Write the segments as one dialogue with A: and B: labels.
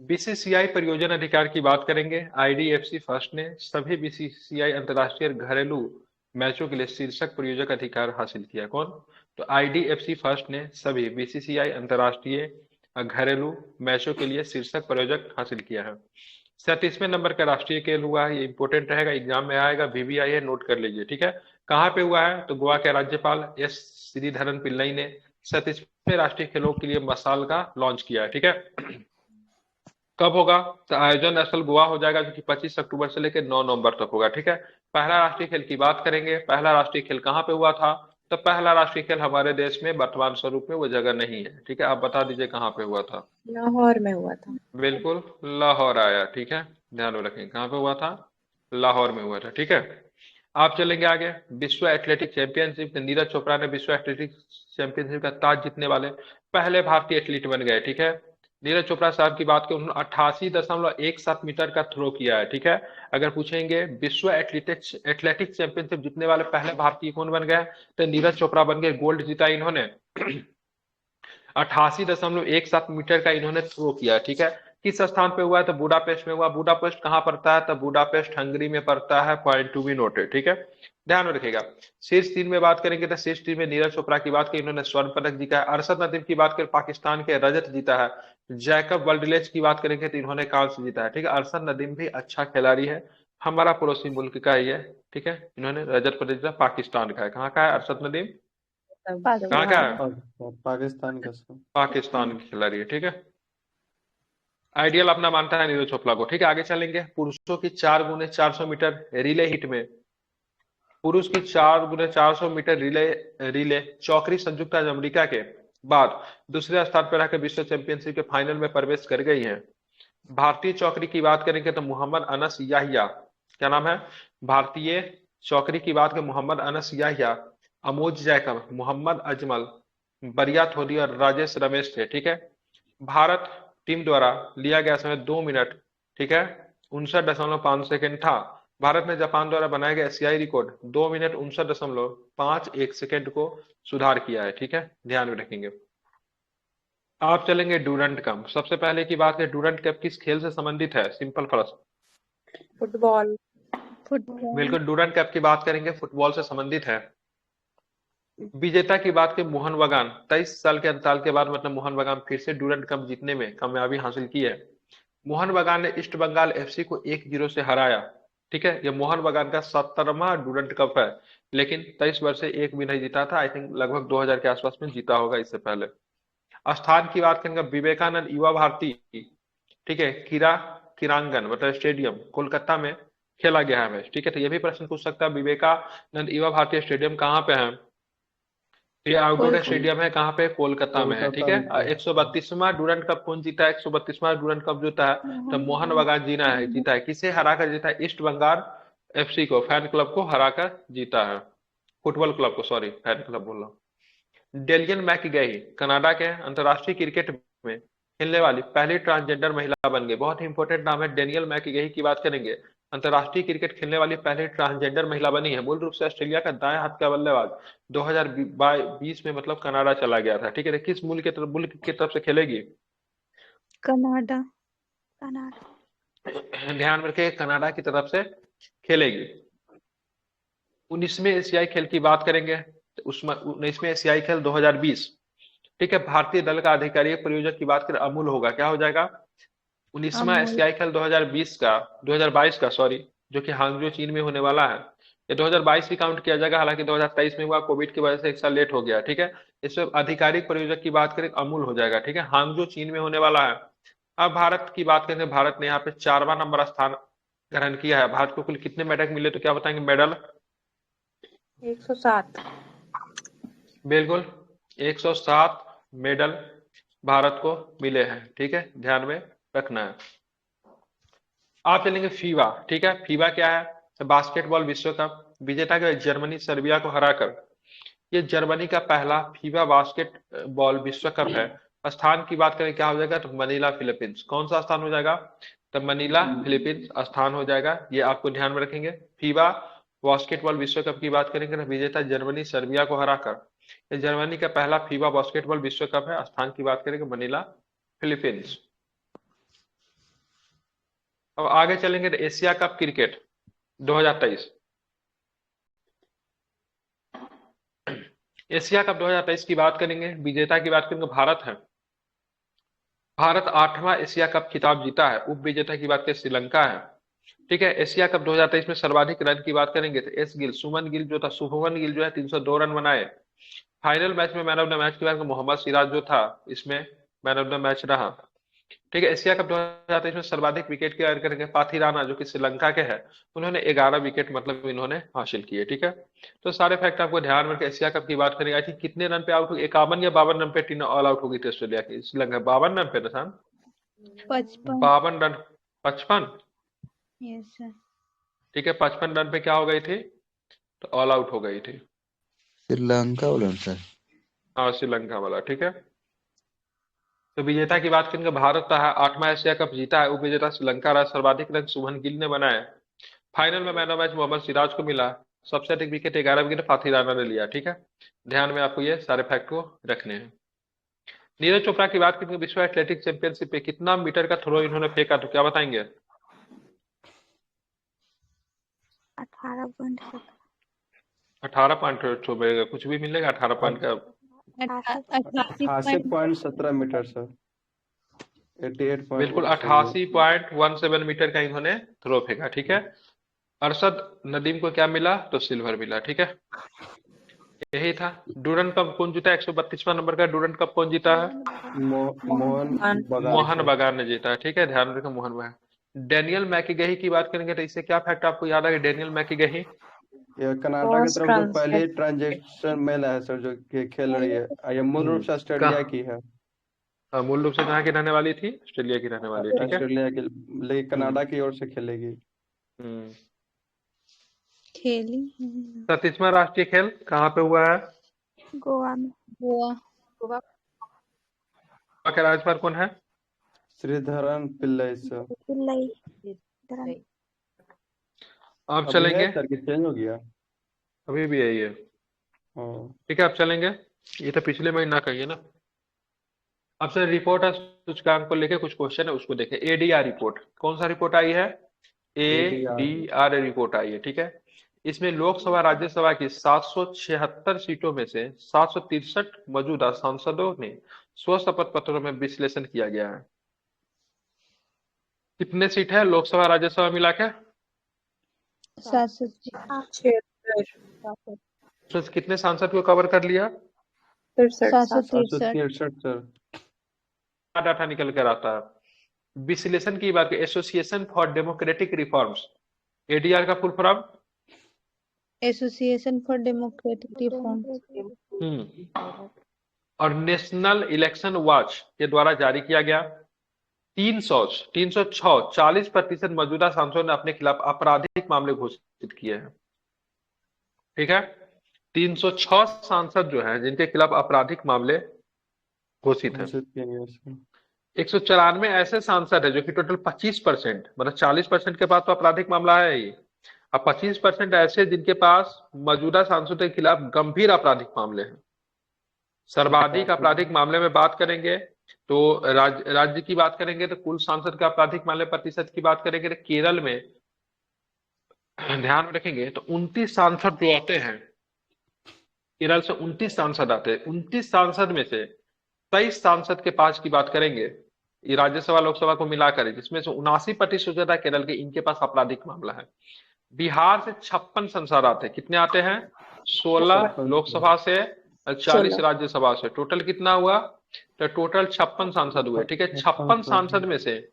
A: BCCI परियोजना अधिकार की बात करेंगे। आईडीएफसी फर्स्ट ने सभी बीसीसीआई अंतर्राष्ट्रीय घरेलू मैचों के लिए शीर्षक प्रायोजक अधिकार हासिल किया। कौन? तो आईडीएफसी फर्स्ट ने सभी बीसीसीआई अंतर्राष्ट्रीय घरेलू मैचों के लिए शीर्षक प्रायोजक हासिल किया है। 37वें नंबर का राष्ट्रीय खेल हुआ है, ये इंपोर्टेंट रहेगा, एग्जाम में आएगा, वीवीआई है, नोट कर लीजिए, ठीक है। कहाँ पे हुआ है? तो गोवा के राज्यपाल एस श्रीधरन पिल्लई ने 37वें राष्ट्रीय खेलों के लिए मसाल का लॉन्च किया है, ठीक है। कब होगा? तो आयोजन स्थल गोवा हो जाएगा, जो कि 25 अक्टूबर से लेकर 9 नवंबर तक होगा, ठीक है। पहला राष्ट्रीय खेल की बात करेंगे, पहला राष्ट्रीय खेल कहाँ पे हुआ था? तो पहला राष्ट्रीय खेल हमारे देश में वर्तमान स्वरूप में वो जगह नहीं है, ठीक है। आप बता दीजिए कहाँ पे हुआ था।
B: लाहौर में हुआ था।
A: बिल्कुल, लाहौर आया, ठीक है। ध्यान में रखें, कहाँ पे हुआ था? लाहौर में हुआ था, ठीक है। आप चलेंगे आगे। विश्व एथलेटिक चैंपियनशिप, नीरज चोपड़ा ने विश्व एथलेटिक चैंपियनशिप का ताज जीतने वाले पहले भारतीय एथलीट बन गए, ठीक है। नीरज चोपड़ा साहब की बात करें, उन्होंने 88.17 मीटर का थ्रो किया है, ठीक है। अगर पूछेंगे विश्व एथलेटिक एथलेटिक चैंपियनशिप जीतने वाले पहले भारतीय कौन बन गए, तो नीरज चोपड़ा बन गए। गोल्ड जीता इन्होंने। 88.17 मीटर का इन्होंने थ्रो किया, ठीक है। किस स्थान पे हुआ है? तो बुडापेस्ट में हुआ। बुडापेस्ट कहाँ पड़ता है? तो बुडापेस्ट हंगरी में पड़ता है। पॉइंट टू बी नोटेड, ठीक है। ध्यान में रखिएगा। शीर्ष तीन में बात करेंगे तो शीर्ष तीन में नीरज चोपड़ा की बात करें, इन्होंने स्वर्ण पदक जीता है। अरशद नदीम की बात करें, पाकिस्तान के रजत जीता है। जैकब वर्ल्डलेज की बात करेंगे तो इन्होंने कांस्य जीता है, ठीक है। अरशद नदीम भी अच्छा खिलाड़ी है, हमारा पड़ोसी मुल्क का ही है, ठीक है। इन्होंने रजत पदक जीता, पाकिस्तान का है। कहाँ का है अरशद नदीम? कहाँ का है?
C: पाकिस्तान का सर।
A: पाकिस्तान की खिलाड़ी है, ठीक है। आइडियल अपना मानता है नीरज चोपड़ा को, ठीक है। आगे चलेंगे। पुरुषों की 4x400 मीटर रिले हिट में, पुरुष की 4x400 मीटर रिले रिले चौकरी संयुक्त राज्य अमेरिका के बाद दूसरे स्थान पर रहकर विश्व चैंपियनशिप के फाइनल में प्रवेश कर गई है। भारतीय चौकरी की बात करेंगे तो मोहम्मद अनस याहिया, क्या नाम है? भारतीय चौकरी की बात करें, मोहम्मद अनस याहिया, अमोज जैकब, मोहम्मद अजमल, बरिया थोदी और राजेश रमेश थे, ठीक है। भारत टीम द्वारा लिया गया समय 2 मिनट, ठीक है, 59.5 सेकेंड था। भारत ने जापान द्वारा बनाया गया एशियाई रिकॉर्ड 2 मिनट 59.51 सेकेंड को सुधार किया है, ठीक है। ध्यान में रखेंगे। आप चलेंगे डूरंट कप। सबसे पहले की बात है, डूरंट कप किस खेल से संबंधित है? सिंपल प्रश्न।
B: फुटबॉल।
A: बिल्कुल, डूरंट कप की बात करेंगे, फुटबॉल से संबंधित है। विजेता की बात करें, मोहन बगान 23 साल के अंतराल के बाद मतलब मोहन बगान फिर से डूरंट कप जीतने में कामयाबी हासिल की है। मोहन बगान ने ईस्ट बंगाल एफसी को 1-0 से हराया, ठीक है। ये मोहन बगान का 17वां डूरंट कप है, लेकिन 23 वर्ष से एक भी नहीं जीता था। आई थिंक लगभग 2000 के आसपास में जीता होगा इससे पहले। स्थान की बात करेंगे, विवेकानंद युवा भारती, ठीक है, किरांगन मतलब स्टेडियम कोलकाता में खेला गया है मैच, ठीक है। तो ये भी प्रश्न पूछ सकता है, विवेकानंद युवा भारती स्टेडियम कहाँ पे है? ये आउटडोर स्टेडियम है, कहाँ पे? कोलकाता में है, ठीक है। 132वां डूरंट कप कौन जीता है? 132वां डूरंट कप जीता है तो मोहन बगान जीता है। किसे हराकर जीता है? ईस्ट बंगाल एफसी को, फैन क्लब को हराकर जीता है। फुटबॉल क्लब को, सॉरी, फैन क्लब बोल रहा हूँ। डेलियन मैकगही कनाडा के अंतरराष्ट्रीय क्रिकेट में खेलने वाली पहली ट्रांसजेंडर महिला बन गई। बहुत ही इंपॉर्टेंट नाम है, डेनियल मैकगही की बात करेंगे, अंतरराष्ट्रीय क्रिकेट खेलने वाली पहली ट्रांसजेंडर महिला बनी है। मूल रूप से ऑस्ट्रेलिया का दाएं हाथ का बल्लेबाज 2020 में मतलब कनाडा चला गया था, ठीक है। किस मुल्क की तरफ से खेलेगी?
D: कनाडा। कनाडा।
A: ध्यान में रखिए, कनाडा की तरफ से खेलेगी। 19वें एशियाई खेल की बात करेंगे तो उसमें 19वें एशियाई खेल 2020, ठीक है। भारतीय दल का आधिकारिक प्रायोजक की बात करें, अमूल होगा। क्या हो जाएगा? 19वां
D: अमूल।
A: एशियाई खेल 2022 का, सॉरी, जो कि हांगजो चीन में होने वाला है। ये 2022 ही काउंट किया जाएगा, हालांकि 2023 में हुआ, कोविड की वजह से एक साल लेट हो गया, ठीक है। इसमें आधिकारिक प्रायोजक की बात करें, अमूल हो जाएगा, ठीक है। हांगजो चीन में होने वाला है। अब भारत की बात करें, भारत ने यहाँ पे 4वां नंबर स्थान ग्रहण किया है। भारत को कुल कितने मेडल मिले, तो क्या बताएंगे? मेडल
B: 107।
A: बिल्कुल, 107 मेडल भारत को मिले हैं, ठीक है। ध्यान में रखना है। आप चलेंगे फीवा, ठीक है। फीवा क्या है? तो बास्केटबॉल विश्व कप विजेता के जर्मनी सर्बिया को हराकर, ये जर्मनी का पहला फीवा बास्केटबॉल विश्व कप है। स्थान की बात करें, क्या हो जाएगा? तो मनीला फिलीपींस। कौन सा स्थान हो जाएगा? तो मनीला फिलीपींस स्थान हो जाएगा, ये आपको ध्यान में रखेंगे। फीवा बास्केटबॉल विश्व कप की बात करेंगे तो विजेता जर्मनी सर्बिया को हराकर, ये जर्मनी का पहला फीवा बास्केटबॉल विश्व कप है। स्थान की बात करेंगे मनीला फिलीपींस। अब आगे चलेंगे तो Asia cup cricket 2023। Asia cup 2023 की बात करेंगे, विजेता की बात करेंगे, भारत है। भारत 8वां एशिया कप खिताब जीता है। उप विजेता की बात करें श्रीलंका है। ठीक है। एशिया कप 2023 में सर्वाधिक रन की बात करेंगे तो एस गिल, सुमन गिल जो था, शुभमन गिल जो है 302 रन बनाए। फाइनल मैच में मैन ऑफ द मैच की बात करें, मोहम्मद सिराज जो था इसमें मैन ऑफ द मैच रहा। ठीक है। एशिया कप 2023 में सर्वाधिक विकेट की बात करेंगे, पाथिराना जो कि श्रीलंका के हैं, उन्होंने 11 विकेट मतलब इन्होंने हासिल किए। ठीक है। तो सारे फैक्ट आपको ध्यान में रखकर एशिया कप की बात करेंगे। आई थिंक कितने रन पे आउट हुई, 51 या 52 रन पे टीम ऑल आउट हो गई थी ऑस्ट्रेलिया की। श्रीलंका 52 रन पे ना शाम,
D: 55।
A: 52 रन, 55।
D: Yes sir.
A: ठीक है। 55 रन पे क्या हो गई थी, तो ऑल आउट हो गई थी।
B: श्रीलंका वाला सर।
A: हाँ, श्रीलंका वाला। ठीक है। तो विजेता की बात करेंगे, भारत है 8वां एशिया कप जीता है। उपविजेता श्रीलंका रहा। सर्वाधिक रन शुभमन गिल ने बनाए। फाइनल में man of match Mohammed Siraj को मिला। सबसे अधिक विकेट 11 विकेट फाथी राणा ने लिया। ठीक है। ध्यान में आपको ये सारे फैक्ट को रखने हैं। नीरज चोपड़ा की बात करेंगे, विश्व एथलेटिक चैंपियनशिप पे कितना मीटर का थ्रो इन्होंने फेंका, तो क्या बताएंगे?
D: 18.7।
A: 18 पॉइंट कुछ भी मिलेगा 18 पॉइंट का।
C: 88.17 मीटर सर। 88.17
A: बिल्कुल 88.17 मीटर का इन्होंने थ्रो फेंका। ठीक है। अरशद नदीम को क्या मिला, तो सिल्वर मिला। ठीक है। यही था। डूरन कप कौन जीता? 132वां नंबर का डूरन कप कौन जीता है?
C: मोहन बगान
A: मोहन
C: सर।
A: बगान ने जीता है। ठीक है। ध्यान रखें, मोहन बगान। डेनियल मैकीगही की बात करेंगे तो इससे क्या फैक्ट आपको याद है? डेनियल मैकीगही
C: ये कनाडा की तरफ जो पहली ट्रांजेक्शन महिला है सर, जो कि खेल रही है, ये मूल रूप से ऑस्ट्रेलिया की है।
A: मूल रूप से कहाँ की रहने वाली थी? ऑस्ट्रेलिया की रहने वाली। ठीक है।
C: ऑस्ट्रेलिया की, लेकिन कनाडा की ओर से खेलेगी।
A: हम्म।
D: खेली
A: 37वां राष्ट्रीय खेल कहाँ पे हुआ है?
D: गोवा में। गोवा।
A: गोवा के राज्यपाल कौन है?
C: श्रीधरन पिल्लई सर।
D: पिल्लई।
A: अब
C: अभी
A: चलेंगे,
C: है सर कि चेंज हो गया?
A: अभी भी यही है।
C: हाँ।
A: ठीक है। अब चलेंगे, ये तो पिछले महीना का ही है ना। अब सर रिपोर्ट है सूचकांक को लेके कुछ क्वेश्चन है, उसको देखें। एडीआर रिपोर्ट, कौन सा रिपोर्ट आई है? एडीआर रिपोर्ट आई है। ठीक है। इसमें लोकसभा राज्यसभा की 776 सीटों में से 763 मौजूदा सांसदों ने स्व शपथ पत्रों में विश्लेषण किया गया है। कितने सीट है लोकसभा राज्यसभा मिला के?
D: 706।
A: तो कितने सांसद को कवर कर लिया?
D: 763।
C: 763 सर।
A: डाटा निकल कर आता है। विश्लेषण की बात, association for democratic reforms, ADR का full form?
D: Association for democratic reform.
A: और नेशनल इलेक्शन वॉच के द्वारा जारी किया गया। 306 40% मौजूदा सांसदों ने अपने खिलाफ आपराधिक मामले घोषित किए हैं। ठीक है। 306 सांसद जो हैं जिनके खिलाफ आपराधिक मामले घोषित है। 194 ऐसे सांसद है जो कि टोटल 25%, मतलब 40% के पास तो आपराधिक मामला है ही, अब 25% ऐसे जिनके पास मौजूदा सांसदों के खिलाफ गंभीर आपराधिक मामले हैं। सर्वाधिक आपराधिक मामले में बात करेंगे तो राज्य की बात करेंगे तो कुल सांसद का आपराधिक मामले प्रतिशत की बात करेंगे तो केरल में ध्यान में रखेंगे तो 29 सांसद जो आते हैं, केरल से 29 सांसद आते हैं। 29 सांसद में से 23 सांसद के पास की बात करेंगे, ये राज्यसभा लोकसभा को मिलाकर, जिसमें से 79% केरल के, इनके पास आपराधिक मामला है। बिहार से 56 सांसद आते हैं। कितने आते हैं? 16 लोकसभा से, 40 राज्यसभा से, टोटल कितना हुआ? तो टोटल 56 सांसद हुए। ठीक है। 56 सांसद में से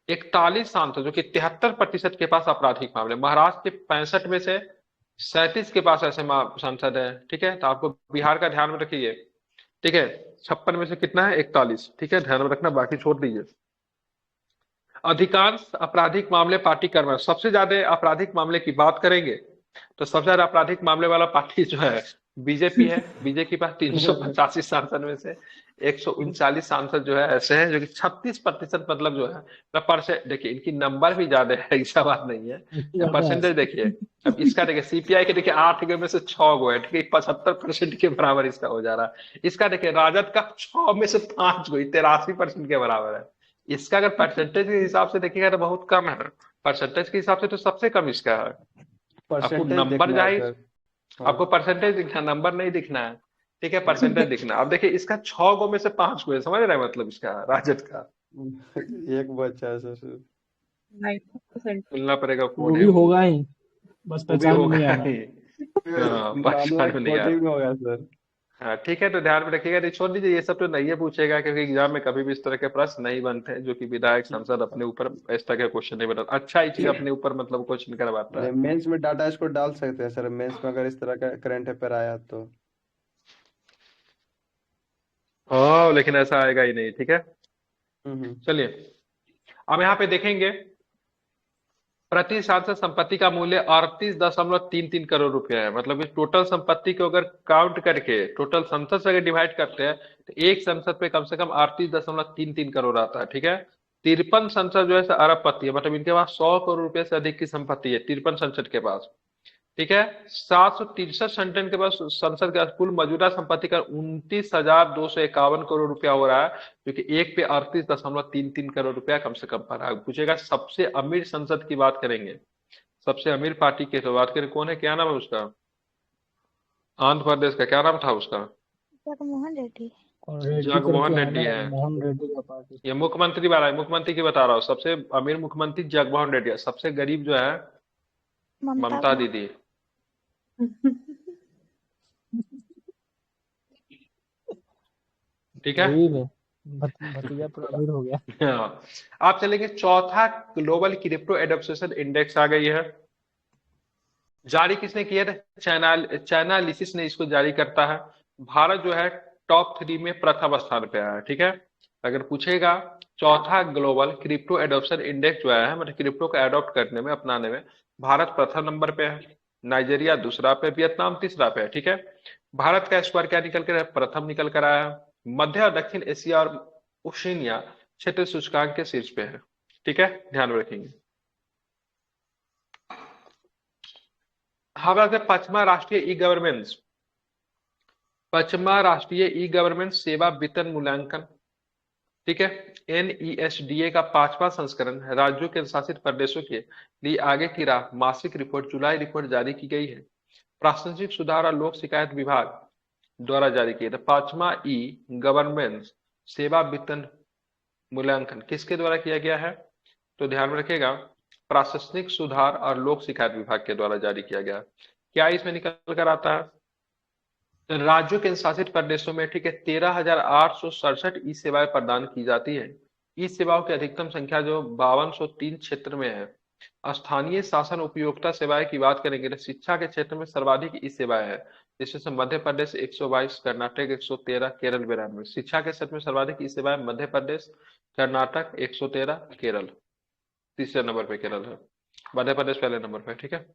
A: 41 सांसद जो कि 73% के पास आपराधिक मामले। महाराष्ट्र के 65 में से 37 के पास ऐसे सांसद है। ठीक है। तो आपको बिहार का ध्यान में रखिए। ठीक है। 56 में से कितना है? 41। ठीक है। ध्यान में रखना, बाकी छोड़ दीजिए। अधिकांश आपराधिक मामले पार्टी कर रहे हैं। सबसे ज्यादा आपराधिक मामले की बात करेंगे तो सबसे ज्यादा आपराधिक मामले वाला पार्टी जो है बीजेपी है। बीजेपी के पास 385 सांसद में से 139 सांसद जो है ऐसे हैं जो कि 36% मतलब जो है परसेंट। देखिए इनकी नंबर भी ज्यादा है, ऐसा बात नहीं है। परसेंटेज देखिए, अब इसका देखिए सीपीआई के देखिए 8 में से 6 गो है। ठीक है। 75% के बराबर इसका हो जा रहा है। इसका देखिए राजद का 6 में से 5 गो, 83% के बराबर है। इसका अगर परसेंटेज के हिसाब से देखिएगा तो बहुत कम है, परसेंटेज के हिसाब से तो सबसे कम इसका है। आपको
C: परसेंटेज
A: नंबर
C: देखना है
A: जाहिर,
C: सर। हाँ।
A: आपको परसेंटेज दिखना, नंबर नहीं दिखना है। ठीक है, परसेंटेज दिखना। अब देखिए इसका 6 गो में से 5 गो है, समझ रहे हैं मतलब इसका राजद का।
C: एक बच्चा है सर।
D: 90%।
A: मिलना पड़ेगा
E: वो
A: कौन है
E: भी
A: वो।
E: होगा ही, बस
A: वो भी
E: पहचान में
A: होगा
E: नहीं आ रहा।
A: ही। हाँ,
C: मामला
A: पहचान में नहीं आ
C: कोटिंग
A: रहा।
C: में होगा सर।
A: हाँ ठीक है, तो ध्यान में रखिएगा, नहीं छोड़ दीजिए, ये सब तो नहीं है पूछेगा, क्योंकि एग्जाम में कभी भी इस तरह के प्रश्न नहीं बनते हैं जो कि विधायक सांसद अपने ऊपर इस तरह के क्वेश्चन नहीं बनाता। अच्छा ही चीज अपने ऊपर मतलब क्वेश्चन करवाता है।
C: मेंस में डाटा इसको डाल सकते हैं सर, मेंस में अगर इस तरह का करंट अफेयर आया तो।
A: हाँ लेकिन ऐसा आएगा ही नहीं, ठीक है।
C: हम्म।
A: चलिए अब यहाँ पे देखेंगे, प्रति सांसद संपत्ति का मूल्य 38.33 करोड़ रुपया है। मतलब कि टोटल संपत्ति को अगर काउंट करके टोटल संसद से अगर डिवाइड करते हैं तो एक संसद पे कम से कम 38.33 करोड़ आता है, ठीक है। 53 संसद जो है अरबपति है, मतलब इनके पास 100 करोड़ रुपए से अधिक की संपत्ति है 53 संसद के पास, ठीक है। 763 संगठन के पास संसद का कुल मौजूदा संपत्ति का 29,251 करोड़ रुपया हो रहा है, जो कि एक पे 38.33 करोड़ रुपया कम से कम पर रहा है। पूछेगा सबसे अमीर संसद की बात करेंगे, सबसे अमीर पार्टी की तो बात करें, कौन है, क्या नाम है उसका, आंध्र प्रदेश का क्या नाम था उसका,
D: जगनमोहन रेड्डी।
E: और रेड्डी करके
A: जगनमोहन
E: है
A: रेड्डी
E: ना,
A: है।
E: मोहन रेड्डी का पार्टी।
A: ये मुख्यमंत्री वाला है, मुख्यमंत्री की बता रहा हूँ, सबसे अमीर मुख्यमंत्री जगनमोहन रेड्डी है, सबसे गरीब जो है
D: ममता
A: ममता दीदी। ठीक है।
E: गरीब है, भतीजा पूरा अमीर हो गया।
A: हाँ। आप चलेंगे चौथा, ग्लोबल क्रिप्टो एडोप्शन इंडेक्स आ गई है। जारी किसने किया था, चाइनालिसिस ने इसको जारी करता है। भारत जो है टॉप 3 में प्रथम स्थान पे आया है, ठीक है। अगर पूछेगा चौथा ग्लोबल क्रिप्टो एडोप्शन इंडेक्स जो है, मतलब क्रिप्टो को एडॉप्ट करने में, अपनाने में भारत प्रथम नंबर पे है, नाइजीरिया दूसरा पे, वियतनाम तीसरा पे है, ठीक है। भारत का स्कोर क्या निकल कर प्रथम निकल कर आया है। मध्य और दक्षिण एशिया और ओशिनिया क्षेत्र सूचकांक के शीर्ष पे है, ठीक है, ध्यान में रखेंगे। हम आते हैं पश्चिमा राष्ट्रीय ई गवर्नेंस, पश्चिमा राष्ट्रीय ई गवर्नेंस सेवा वेतन मूल्यांकन, ठीक है। NESDA का 5वां संस्करण है, राज्यों के शासित प्रदेशों के लिए आगे की राह मासिक रिपोर्ट जुलाई रिपोर्ट जारी की गई है। प्रशासनिक सुधार और लोक शिकायत विभाग द्वारा जारी किया था। 5वां ई गवर्नेंस सेवा वेतन मूल्यांकन किसके द्वारा किया गया है, तो ध्यान में रखिएगा, प्रशासनिक सुधार और लोक शिकायत विभाग के द्वारा जारी किया गया। क्या इसमें निकल कर आता है, राज्यों के शासित प्रदेशों में, ठीक है, 13,867 ई सेवाएं प्रदान की जाती है। ई सेवाओं की अधिकतम संख्या जो 5203 क्षेत्र में है। स्थानीय शासन उपयोगिता सेवाएं की बात करेंगे तो शिक्षा के क्षेत्र में सर्वाधिक ई सेवाएं है, जिसमें मध्य प्रदेश 122, कर्नाटक 113, केरल 92। शिक्षा के क्षेत्र में सर्वाधिक ई सेवाएं मध्य प्रदेश, कर्नाटक 113, केरल तीसरे नंबर पे केरल है, मध्य प्रदेश पहले नंबर पे, ठीक है।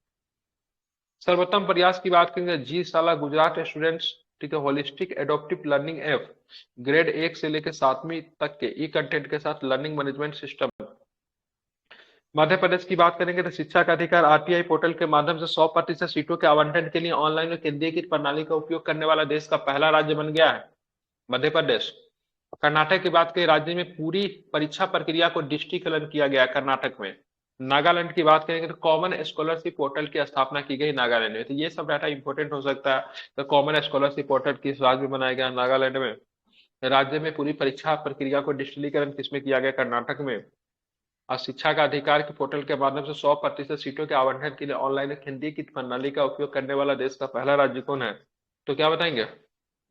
A: सर्वोत्तम प्रयास की बात करेंगे, जी साला गुजरात स्टूडेंट्स, ठीक है, holistic adaptive learning app, grade 1 से लेकर 7वीं तक के ई कंटेंट के साथ learning management system. Madhya Pradesh की बात करेंगे तो शिक्षा का अधिकार आरटीआई पोर्टल के माध्यम से 100% सीटों के आवंटन के लिए ऑनलाइन और केंद्रीकृत प्रणाली का उपयोग करने वाला देश का पहला राज्य बन गया है मध्य प्रदेश। कर्नाटक की बात करें, राज्य में पूरी परीक्षा प्रक्रिया को डिजिटलीकरण किया गया कर्नाटक में। नागालैंड की बात करेंगे तो कॉमन स्कॉलरशिप पोर्टल की स्थापना की गई नागालैंड में। तो ये सब डाटा इंपॉर्टेंट हो सकता है। तो कॉमन स्कॉलरशिप पोर्टल किस राज्य में बनाया गया, नागालैंड में। राज्य में पूरी परीक्षा प्रक्रिया को डिजिटलीकरण किसमें किया गया, कर्नाटक में। और शिक्षा का अधिकार के पोर्टल के माध्यम से 100% सीटों के आवंटन के लिए ऑनलाइन केंद्रीकृत प्रणाली का उपयोग करने वाला देश का पहला राज्य कौन है, तो क्या बताएंगे,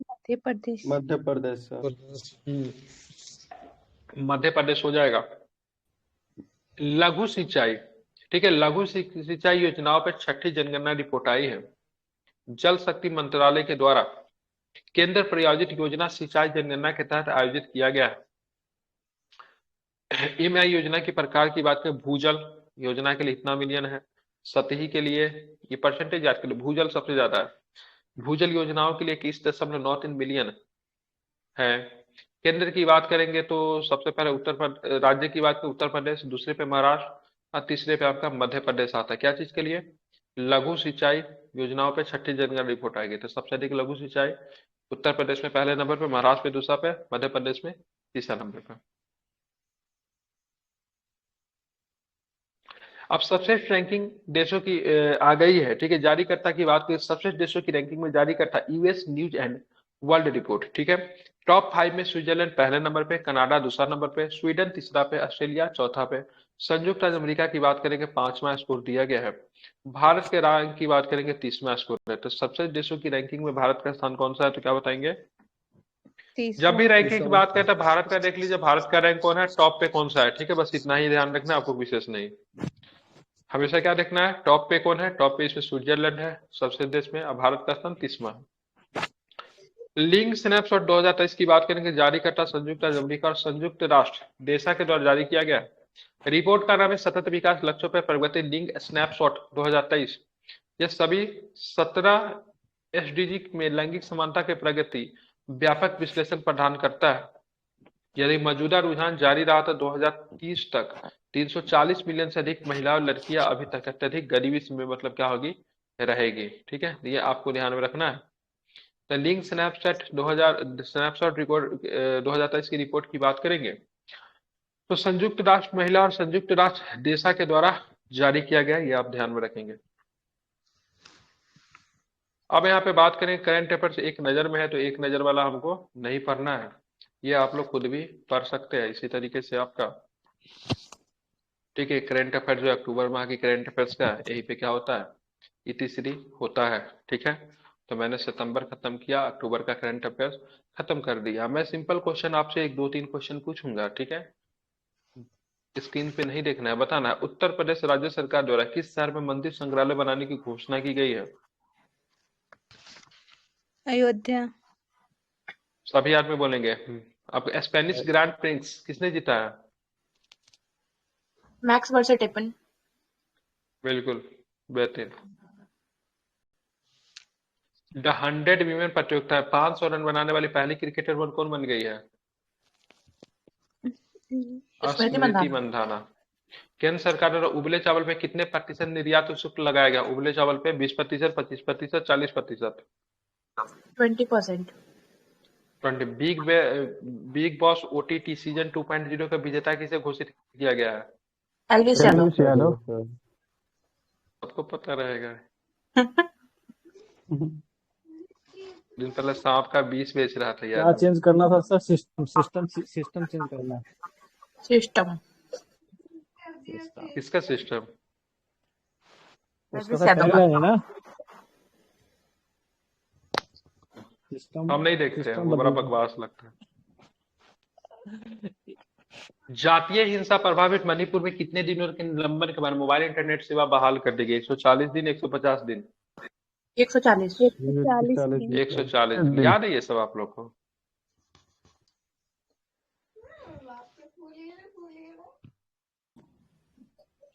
D: मध्य प्रदेश।
C: मध्य प्रदेश सर।
A: मध्य प्रदेश हो जाएगा। लघु सिंचाई, ठीक है, लघु सिंचाई योजनाओं पर 6ठी जनगणना रिपोर्ट आई है। जल शक्ति मंत्रालय के द्वारा केंद्र प्रायोजित योजना सिंचाई जनगणना के तहत आयोजित किया गया है। एमआई योजना के प्रकार की बात करें, भूजल योजना के लिए इतना मिलियन है, सतही के लिए, ये परसेंटेज याद के लिए, भूजल सबसे ज्यादा है। भूजल योजनाओं के लिए 21.93 मिलियन है। केंद्र की बात करेंगे तो सबसे पहले राज्य की बात करें उत्तर प्रदेश, दूसरे पे महाराष्ट्र और तीसरे पे आपका मध्य प्रदेश आता है। क्या चीज के लिए, लघु सिंचाई योजनाओं पे 6ठी जनगणना रिपोर्ट आएगी। तो सबसे अधिक लघु सिंचाई उत्तर प्रदेश में पहले नंबर पे, महाराष्ट्र पे दूसरा पे, मध्य प्रदेश में तीसरा नंबर पे। अब सर्वश्रेष्ठ रैंकिंग देशों की आ गई है, ठीक है। जारीकर्ता की बात करें, सर्वश्रेष्ठ देशों की रैंकिंग में जारीकर्ता US news and world report, ठीक है। टॉप 5 में स्विट्जरलैंड पहले नंबर पे, कनाडा दूसरा नंबर पे, स्वीडन तीसरा पे, ऑस्ट्रेलिया चौथा पे, संयुक्त राज्य अमेरिका की बात करेंगे 5वां स्कोर दिया गया है। भारत के रैंक की बात करेंगे 30वां स्कोर है। तो सबसे देशों की रैंकिंग में भारत का स्थान कौन सा है, तो क्या बताएंगे? जब भी रैंकिंग की बात करें तो भारत का देख लीजिए, भारत का रैंक कौन है, टॉप पे कौन सा है, ठीक है। बस इतना ही ध्यान रखना, आपको विशेष नहीं। हमेशा क्या देखना है, टॉप पे कौन है, टॉप पे इसमें स्विट्जरलैंड है सबसे देश में, अब भारत का स्थान 30वां है। लिंक स्नैपशॉट 2023 की बात करेंगे, जारीकर्ता संयुक्त राज्य अमेरिका और संयुक्त राष्ट्र देशा के द्वारा जारी किया गया रिपोर्ट का नाम है सतत विकास लक्ष्यों पर प्रगति लिंक स्नैपशॉट 2023। यह सभी 17 एसडीजी में लैंगिक समानता के प्रगति व्यापक विश्लेषण प्रदान करता है। यदि मौजूदा रुझान जारी रहा तो 2030 तक 340 मिलियन से अधिक महिला और लड़कियां अभी तक अत्यधिक गरीबी में मतलब क्या होगी, रहेगी, ठीक है। ये आपको ध्यान में रखना है। तो लिंक स्नैपशॉट रिपोर्ट 2023 की रिपोर्ट की बात करेंगे तो संयुक्त राष्ट्र महिला और संयुक्त राष्ट्र देशा के द्वारा जारी किया गया, ये आप ध्यान में रखेंगे। अब यहाँ पे बात करें करंट अफेयर्स एक नजर में है, तो एक नजर वाला हमको नहीं पढ़ना है, ये आप लोग खुद भी पढ़ सकते हैं इसी तरीके से आपका, ठीक है। करंट अफेयर्स जो अक्टूबर माह की करंट अफेयर्स का यही पे क्या होता है, इतिश्री होता है, ठीक है। तो मैंने सितंबर खत्म किया, अक्टूबर का करंट अफेयर्स खत्म कर दिया। मैं सिंपल क्वेश्चन आपसे 1 2 3 क्वेश्चन पूछूंगा, ठीक है। स्क्रीन पे नहीं देखना है, बताना है उत्तर प्रदेश राज्य सरकार द्वारा किस शहर में मंदिर संग्रहालय बनाने की घोषणा की गई है?
D: अयोध्या।
A: सभी आदमी बोलेंगे। अब स्पेनिश ग्रैंड प्रिंस किसने जीता है?
F: Max Verstappen.
A: बिल्कुल बेहतरीन। द 100 वीमेन प्रतियोगिता है 500 रन बनाने वाली पहली क्रिकेटर कौन बन गई है? स्मृति मंधाना। केंद्र सरकार द्वारा उबले चावल पे कितने प्रतिशत निर्यात शुल्क लगाया गया? उबले चावल पे 20%, 25%, 40%?
F: 20%।
A: बिग बॉस ओटीटी सीजन 2.0 का विजेता किसे घोषित किया गया है?
F: एल्विस यादव।
A: सबको पता रहेगा। दिन पहले सांप का 20 बेच रहा था
E: क्या
A: यार।
E: चेंज करना था सर? सिस्टम चेंज करना है।
F: सिस्टम।
A: किसका सिस्टम?
E: उसका तो पहले है ना सिस्टम।
A: हम नहीं देखते हैं, वो बड़ा बकवास लगता है। जातीय हिंसा प्रभावित मणिपुर में कितने दिनों के निलंबन के बाद मोबाइल इंटरनेट सेवा बहाल कर दी गई? 140 दिन, 150 दिन?
F: 140।
A: 140 दिन। याद है ये सब आप लोग को?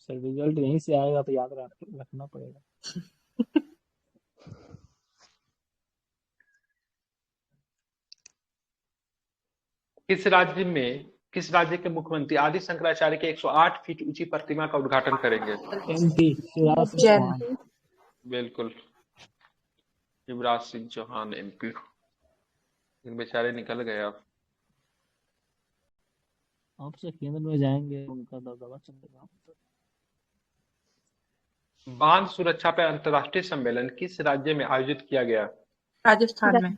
E: सर रिजल्ट यहीं से आएगा तो याद रखना पड़ेगा। किस राज्य के मुख्यमंत्री आदि शंकराचार्य के 108 फीट ऊंची प्रतिमा का उद्घाटन करेंगे? एमपी शिवराज सिंह चौहान।
A: बिल्कुल, शिवराज सिंह चौहान एमपी। इन बेचारे निकल गए।
E: अब से केंद्र में जाएंगे, उनका दबदबा चलेगा।
A: बांध सुरक्षा पर अंतर्राष्ट्रीय सम्मेलन किस राज्य में आयोजित किया गया?
F: राजस्थान में।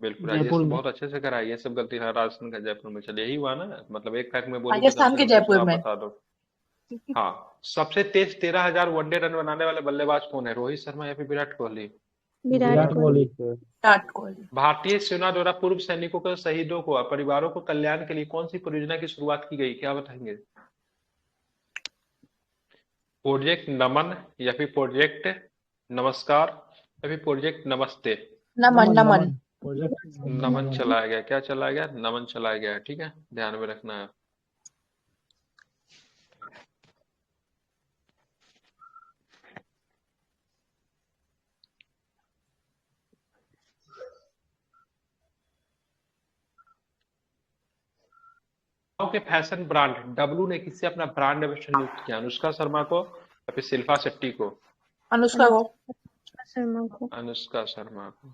A: बिल्कुल, राजस्थान बहुत अच्छे से करा। ये सब गलती है राजस्थान का, जयपुर में। चलिए यही हुआ ना, मतलब एक पैक में बोलूं
F: राजस्थान के जयपुर में।
A: बता दो। हाँ, सबसे तेज 13,000 वनडे रन बनाने वाले बल्लेबाज कौन है? रोहित शर्मा या फिर विराट कोहली?
E: विराट कोहली।
A: भारतीय सेना द्वारा पूर्व सैनिकों के शहीदों को परिवारों को कल्याण के लिए कौन सी परियोजना की शुरुआत की गई? क्या बताएंगे? प्रोजेक्ट नमन या फिर प्रोजेक्ट नमस्कार या फिर प्रोजेक्ट नमस्ते? नमन चलाया गया। क्या चलाया गया? नमन चलाया गया, ठीक है, ध्यान में रखना है। के फैशन ब्रांड डब्लू ने किससे अपना ब्रांड एम्बेसडर नियुक्त किया? अनुष्का शर्मा को या फिर शिल्पा शेट्टी को? अनुष्का शर्मा को।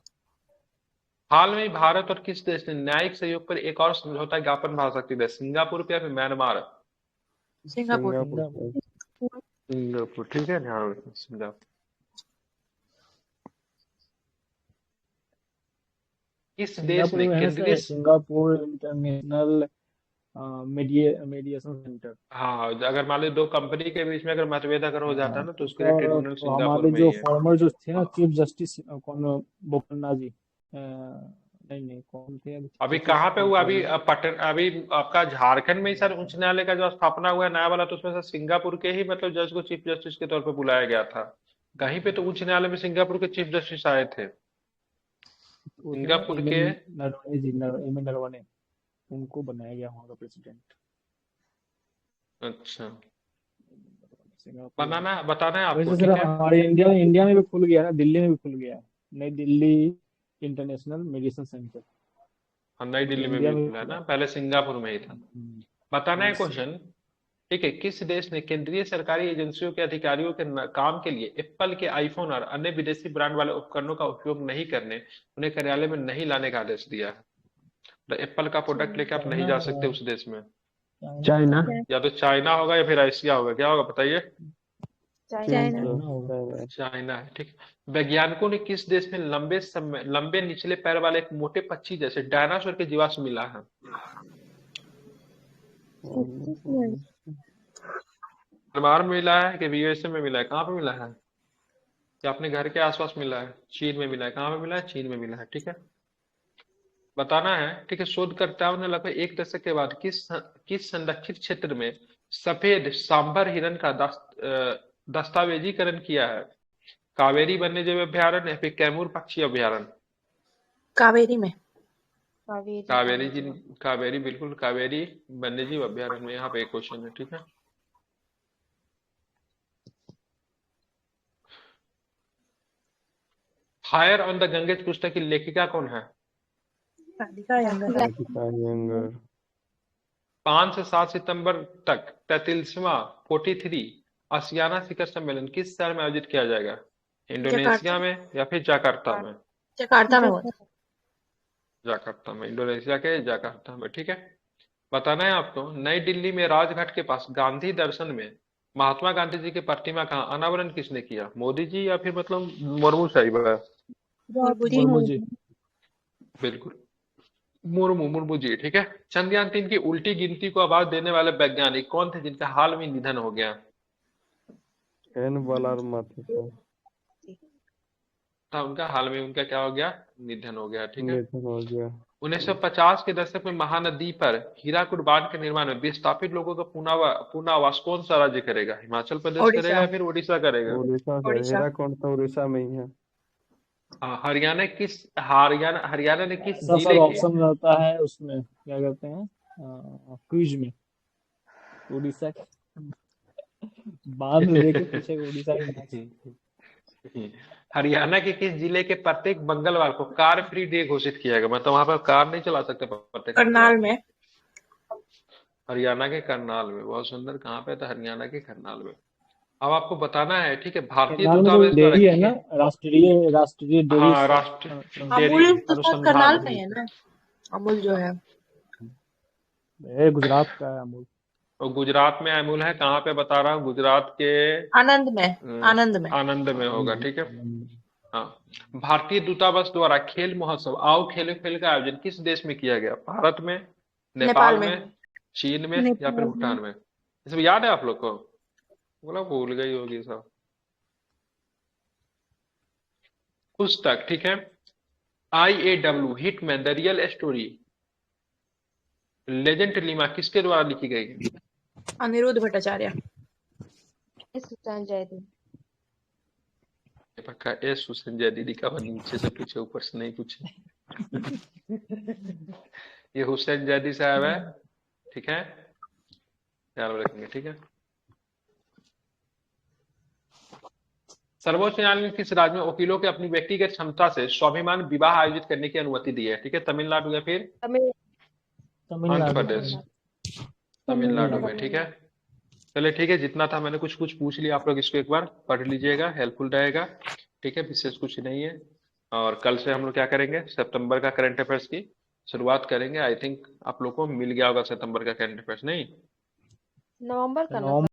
A: हाल में भारत और किस देश ने न्यायिक सहयोग पर एक और समझौता ज्ञापन भाषा दी है? सिंगापुर या फिर म्यांमार?
F: सिंगापुर।
A: सिंगापुर, ठीक है, ध्यान रखना सिंगापुर। किस देश
E: सिंगापुर
A: ने
E: में है
A: केंद्रीय
E: sir, Singapore international mediation centre.
A: हाँ, अगर मान लो दो कंपनी के बीच में अगर मतभेद अगर हो जाता है ना, तो उसके लिए
E: उसका
A: ट्रिब्यूनल
E: तो
A: सिंगापुर
E: हमारे
A: में
E: जो
A: ही है।
E: फॉर्मर जो थे ना
A: हाँ।
E: चीफ जस्टिस कौन, बोपन्ना जी, नहीं नहीं कौन थे
A: अभी
E: जस्टिस
A: कहाँ पे हुआ? अभी
E: बोपन्ना।
A: अभी आपका झारखंड में ही सर उच्च न्यायालय का जो स्थापना हुआ है नया वाला, तो उसमें सर सिंगापुर के ही मतलब जज को चीफ जस्टिस के तौर पे बुलाया गया था। कहीं पे तो उच्च न्यायालय में सिंगापुर के चीफ जस्टिस आए थे।
E: वो थे ना
A: सिंगापुर
E: एम
A: के।
E: एन नरवणे जी, एम एन नरवणे, उनको बनाया गया वहाँ का प्रेसिडेंट।
A: अच्छा,
E: सिंगापुर में।
A: बताना है आपको,
E: वैसे सर
A: ठीक है।
E: हमारे इंडिया में भी खुल गया ना, दिल्ली में भी खुल गया, नई दिल्ली इंटरनेशनल मेडिसिन सेंटर।
A: हाँ, नई दिल्ली में
E: इंडिया
A: भी
E: में भी
A: खुला है
E: खुला
A: ना,
E: है।
A: पहले सिंगापुर में ही था। बताना है
E: वही से।
A: क्वेश्चन। ठीक है, किस देश ने केंद्रीय सरकारी एजेंसियों के अधिकारियों के काम के लिए एप्पल के आईफोन और अन्य विदेशी ब्रांड वाले उपकरणों का उपयोग नहीं करने, उन्हें कार्यालय में नहीं लाने का आदेश दिया है? तो एप्पल का प्रोडक्ट लेके आप नहीं
E: चाइना
A: जा सकते
E: है।
A: उस देश में।
E: चाइना।
A: या तो चाइना होगा या फिर एशिया होगा, क्या होगा बताइए?
C: चीन
D: चाइना।
C: तो
E: होगा।
C: चाइना।
A: चाइना है, ठीक। वैज्ञानिकों ने किस देश में लंबे निचले पैर वाले एक मोटे पक्षी जैसे डायनासोर के जीवाश्म मिला है?
D: छत्तीसगढ़।
A: म्यांमार में मिला है कि यूएसए में मिला है, कहाँ पे मिला है? या अपने घर के आसपास मिला है? चीन में मिला है, कहाँ पे मिला है? चीन में मिला है, ठीक है। बताना है, ठीक है। शोधकर्ताओं ने लगभग एक दशक के बाद किस संरक्षित क्षेत्र में सफेद सांभर हिरण का दस्तावेजीकरण किया है? कावेरी वन्यजीव अभयारण्य या फिर कैमूर पक्षी अभयारण्य?
F: कावेरी में।
A: कावेरी जी, कावेरी, बिल्कुल कावेरी वन्यजीव अभयारण्य में यहाँ पे एक क्वेश्चन है, ठीक है। फायर ऑन द गंगेज पुस्तक की लेखिका कौन है?
F: राधिका यंगर।
C: राधिका यंगर।
A: 5 से 7 सितंबर तक 43वां आसियाना शिखर सम्मेलन किस शहर में आयोजित किया जाएगा? इंडोनेशिया में या फिर जाकार्ता में?
F: जकार्ता में होता।
A: जाकार्ता में, इंडोनेशिया के जाकार्ता में, ठीक है। बताना है आपको, नई दिल्ली में राजघाट के पास गांधी दर्शन में महात्मा गांधी जी की प्रतिमा का अनावरण किसने किया? मोदी जी या फिर मतलब मुर्मू साहिबा?
E: मुर्मू जी।
A: बिल्कुल, मुर्मू जी, ठीक है। चंद्रयान-3 की उल्टी गिनती को आवाज देने वाले वैज्ञानिक कौन थे जिनका हाल में निधन हो गया?
C: एन बलारमाथिका।
A: था उनका हाल में, उनका क्या हो गया? निधन हो गया, ठीक है।
C: निधन हो गया।
A: 1950 के दशक में महानदी पर हीराकुड बांध के निर्माण में विस्थापित लोगों का पुनर्वास कौन सा राज्य करेगा? हिमाचल प्रदेश
F: ओडिशा।
A: करेगा या फिर उड़ीसा करेगा?
C: उड़ीसा से।
F: ओडिशा।
C: हीराकुंड तो उड़ीसा में ही है।
A: हरियाणा ने किस
E: ऐसा
A: जिले
E: सर
A: के
E: ऑप्शन रहता है उसमें, क्या कहते हैं, क्विज में, उड़ीसा बांध लेके पीछे उड़ीसा के नाम।
A: हरियाणा के किस जिले के प्रत्येक मंगलवार को कार फ्री डे घोषित किया गया? मतलब वहां पर कार नहीं चला सकते प्रत्येक
F: करनाल
A: मंगलवार
F: में।
A: को। हरियाणा के करनाल में, बहुत सुंदर। कहाँ पे? तो हरियाणा के करनाल में। अब आपको बताना है, ठीक है, भारतीय
E: करनाल में तो
A: दूतावास द्वारा
E: डेयरी है ना, राष्ट्रीय डेयरी
A: हाँ, राष्ट्र डेयरी
F: अमूल तो शायद करनाल
A: अनुसंधान।
F: में है ना, अमूल जो है।
E: गुजरात का है अमूल।
A: और गुजरात में अमूल है, कहाँ पे बता रहा हूँ, गुजरात के
F: आनंद में। आनंद में।
A: आनंद में होगा, ठीक है। हाँ, भारतीय दूतावास द्वारा खेल महोत्सव आओ खेलो खेल का आयोजन किस देश में किया गया? भारत में, नेपाल में, चीन में या फिर भूटान में? इसमें याद है आप लोग को? बोला भूल गई होगी सब। पुस्तक, ठीक है। IAW hitman the real story legend lima किसके द्वारा लिखी गई है?
F: अनिरुद्ध भट्टाचार्य।
A: पक्का एस संजय दीदी का नीचे से पूछे, ऊपर से नहीं पूछे। ये हुसैन जैदी साहब है, ठीक है, ध्यान रखेंगे, ठीक है। सर्वोच्च न्यायालय ने किस राज्य में वकीलों के अपनी व्यक्तिगत क्षमता से स्वाभिमान विवाह आयोजित करने की अनुमति दी है? ठीक है, तमिलनाडु या फिर आंध्र प्रदेश? तमिलनाडु में, ठीक है। चलिए ठीक है, जितना था मैंने कुछ पूछ लिया, आप लोग इसको एक बार पढ़ लीजिएगा, हेल्पफुल रहेगा, ठीक है। विशेष कुछ नहीं है। और कल से हम लोग क्या करेंगे, सितंबर का करंट अफेयर्स की शुरुआत करेंगे। आई थिंक आप लोग को मिल गया होगा सितंबर का करंट अफेयर्स, नहीं?
D: नवंबर का ना?